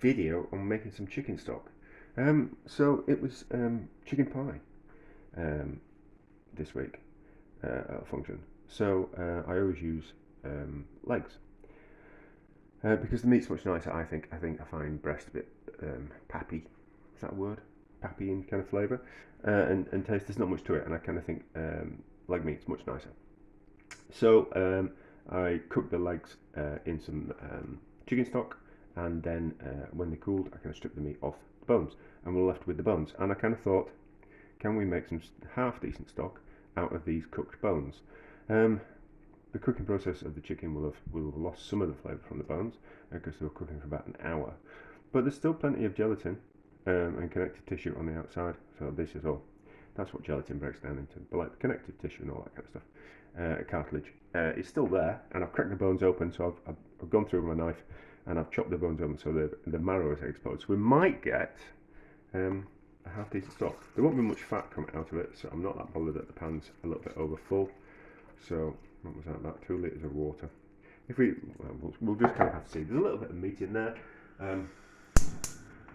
video on making some chicken stock. So it was chicken pie this week at a function. So I always use legs because the meat's much nicer. I find breast a bit pappy. Is that a word? Pappy in kind of flavour and taste. There's not much to it, and I kind of think leg meat's much nicer. So I cooked the legs in some chicken stock, and then when they cooled, I kind of stripped the meat off the bones, and we're left with the bones. And I kind of thought, can we make some half decent stock out of these cooked bones? The cooking process of the chicken will have lost some of the flavour from the bones because they were cooking for about an hour, but there's still plenty of gelatin and connective tissue on the outside. So this is all. That's what gelatin breaks down into, but like the connective tissue and all that kind of stuff. Cartilage is still there, and I've cracked the bones open. So I've gone through with my knife and I've chopped the bones open so the marrow is exposed. So we might get a half decent stock. There won't be much fat coming out of it, so I'm not that bothered that the pan's a little bit over full. So what was that? About 2 litres of water. If we'll just kind of have to see. There's a little bit of meat in there, and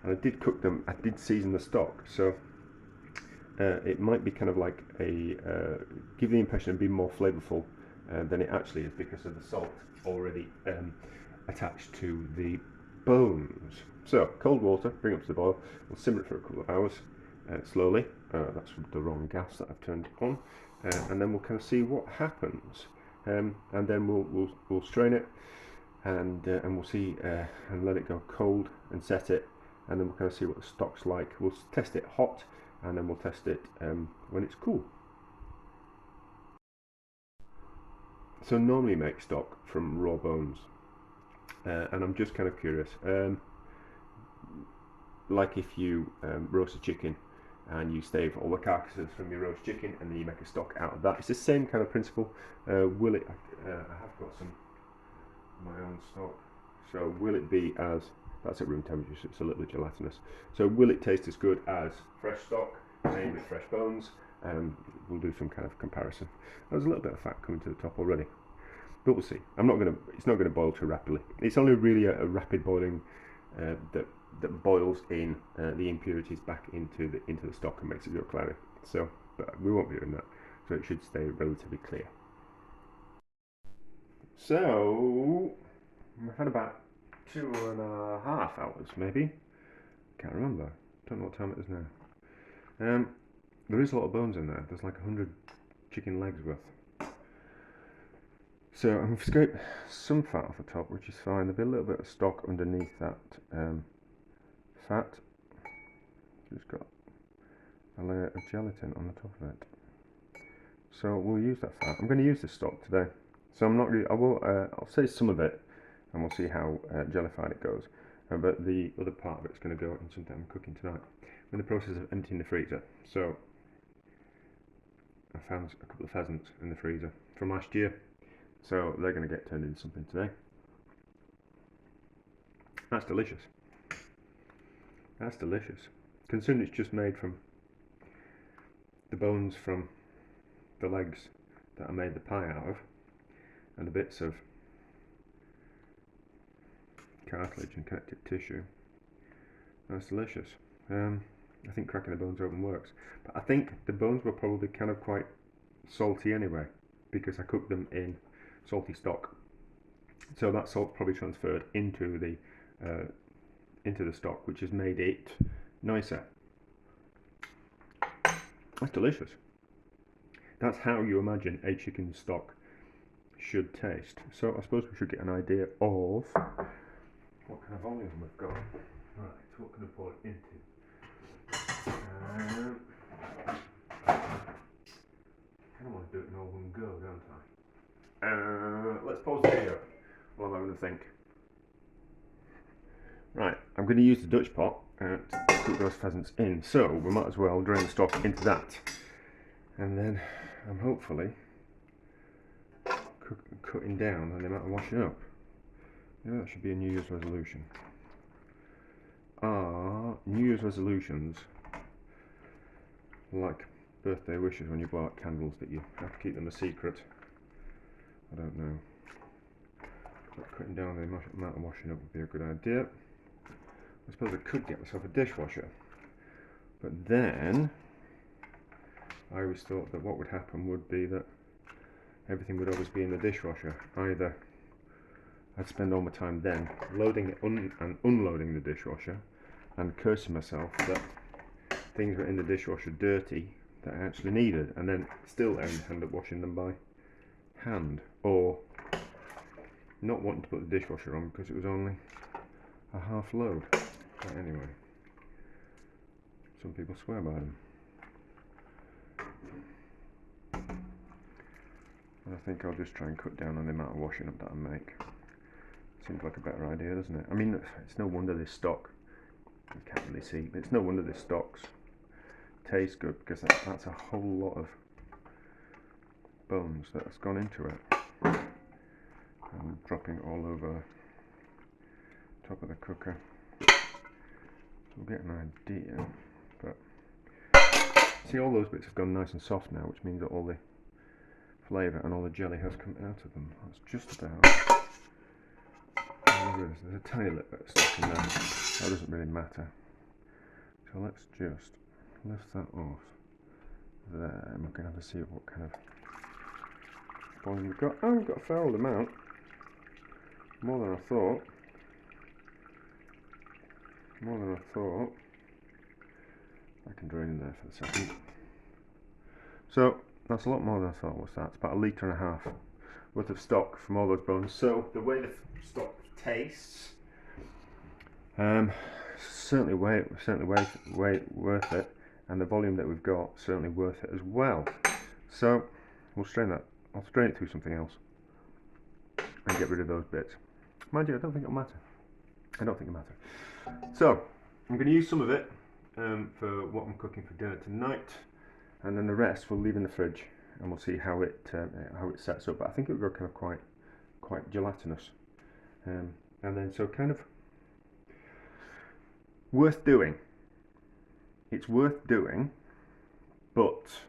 I did cook them. I did season the stock, so it might be kind of like give the impression of being more flavourful than it actually is because of the salt already attached to the bones. So cold water, bring it up to the boil. We'll simmer it for a couple of hours slowly. That's the wrong gas that I've turned on, and then we'll kind of see what happens. And then we'll strain it, and we'll see and let it go cold and set it, and then we'll kind of see what the stock's like. We'll test it hot, and then we'll test it when it's cool. So normally make stock from raw bones, and I'm just kind of curious. Like if you roast a chicken and you stave all the carcasses from your roast chicken and then you make a stock out of that. It's the same kind of principle. Will it? I have got some of my own stock. So will it be as? That's at room temperature, so it's a little bit gelatinous. So will it taste as good as fresh stock made with fresh bones? We'll do some kind of comparison. There's a little bit of fat coming to the top already, but we'll see. It's not gonna boil too rapidly. It's only really a rapid boiling that boils in the impurities back into the stock and makes it go cloudy. So, but we won't be doing that. So it should stay relatively clear. So we've had about 2.5 hours, maybe. Can't remember. Don't know what time it is now. There is a lot of bones in there. There's like 100 chicken legs worth. So I've scraped some fat off the top, which is fine. There'll be a little bit of stock underneath that fat. Just got a layer of gelatin on the top of it. So we'll use that fat. I'm going to use this stock today. So I'm not really, I'll save some of it and we'll see how jellified it goes. But the other part of it's going to go in something I'm cooking tonight. I'm in the process of emptying the freezer. So I found a couple of pheasants in the freezer from last year. So they're going to get turned into something today. That's delicious. That's delicious. Considering it's just made from the bones from the legs that I made the pie out of, and the bits of cartilage and connective tissue. That's delicious. I think cracking the bones open works, but I think the bones were probably kind of quite salty anyway because I cooked them in salty stock. So that salt probably transferred into the stock, which has made it nicer. That's delicious. That's how you imagine a chicken stock should taste. So I suppose we should get an idea of what kind of volume we've got. Right, so what can I pour it into? I kind of want to do it in all one go, don't I? Let's pause the video while I'm having a think. Right, I'm going to use the Dutch pot to cook those pheasants in, so we might as well drain the stock into that, and then I'm hopefully cutting down on the amount of washing up. Yeah, that should be a New Year's resolution. New Year's resolutions like birthday wishes when you blow out candles that you have to keep them a secret? I don't know. But cutting down the amount of washing up would be a good idea. I suppose I could get myself a dishwasher, but then I always thought that what would happen would be that everything would always be in the dishwasher. Either I'd spend all my time then loading it and unloading the dishwasher and cursing myself that things were in the dishwasher dirty that I actually needed, and then still end up washing them by hand, or not wanting to put the dishwasher on because it was only a half load. But anyway, some people swear by them. And I think I'll just try and cut down on the amount of washing up that I make. Seems like a better idea, doesn't it? I mean, it's no wonder this stock, you can't really see, but it's no wonder this stock's tastes good, because that's a whole lot of bones that has gone into it. I'm dropping all over top of the cooker, so we'll get an idea. But see, all those bits have gone nice and soft now, which means that all the flavour and all the jelly has come out of them. That's just about. There's a tiny little bit of stuff in there. That doesn't really matter. So let's just lift that off there, and we're going to have to see what kind of volume we've got. Oh, we've got a fair old amount. More than I thought. More than I thought. I can drain in there for a second. So that's a lot more than I thought. What's that? It's about 1.5 litres worth of stock from all those bones. So the way the stock tastes, certainly worth it, and the volume that we've got certainly worth it as well. So we'll strain that. I'll strain it through something else and get rid of those bits. Mind you, I don't think it'll matter. I don't think it'll matter. So I'm going to use some of it for what I'm cooking for dinner tonight, and then the rest we'll leave in the fridge and we'll see how it sets up. But I think it will go kind of quite gelatinous, and then so kind of worth doing. It's worth doing, but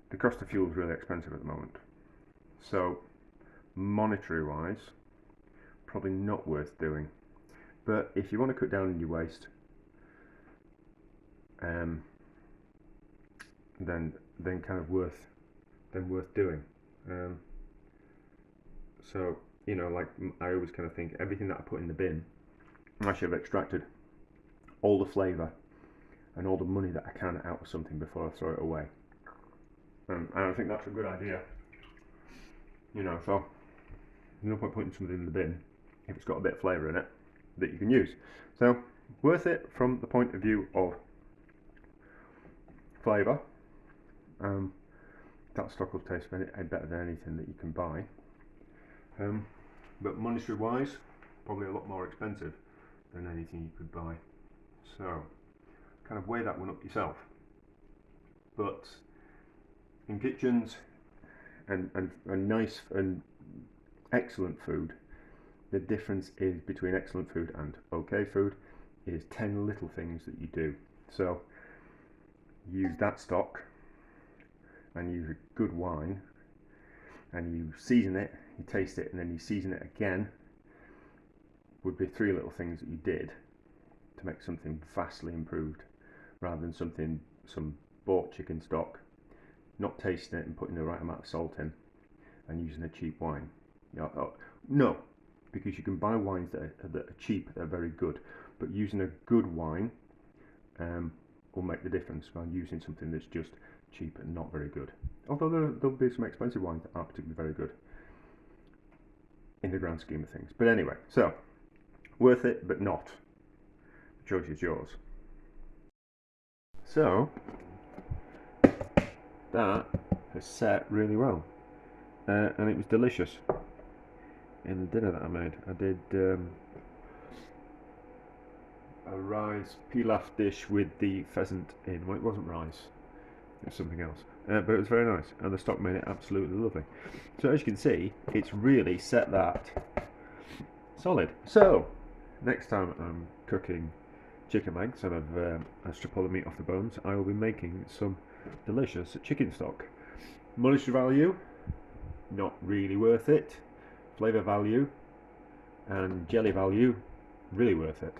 the cost of fuel is really expensive at the moment. So monetary wise, probably not worth doing. But if you want to cut down on your waste, then kind of worth doing. So you know, like I always kind of think everything that I put in the bin, I should have extracted all the flavour and all the money that I can out of something before I throw it away. And I think that's a good idea. You know, so there's no point putting something in the bin if it's got a bit of flavour in it that you can use. So worth it from the point of view of flavour. That stock will taste better than anything that you can buy. But monetary wise, probably a lot more expensive than anything you could buy. So kind of weigh that one up yourself. But in kitchens and nice and excellent food, the difference is between excellent food and okay food is 10 little things that you do. So use that stock and use a good wine, and you season it, you taste it, and then you season it again, would be 3 little things that you did to make something vastly improved, rather than some bought chicken stock, not tasting it and putting the right amount of salt in and using a cheap wine. No, because you can buy wines that are cheap, that are very good, but using a good wine will make the difference by using something that's just cheap and not very good. Although there'll be some expensive wines that aren't particularly very good in the grand scheme of things. But anyway, so worth it, but not. The choice is yours. So that has set really well, and it was delicious in the dinner that I made. I did a rice pilaf dish with the pheasant in. Well, it wasn't rice, it was something else, but it was very nice, and the stock made it absolutely lovely. So as you can see, it's really set that solid. So next time I'm cooking chicken legs and I've stripped all the meat off the bones, I will be making some delicious chicken stock. Monetary value, not really worth it. Flavour value and jelly value, really worth it.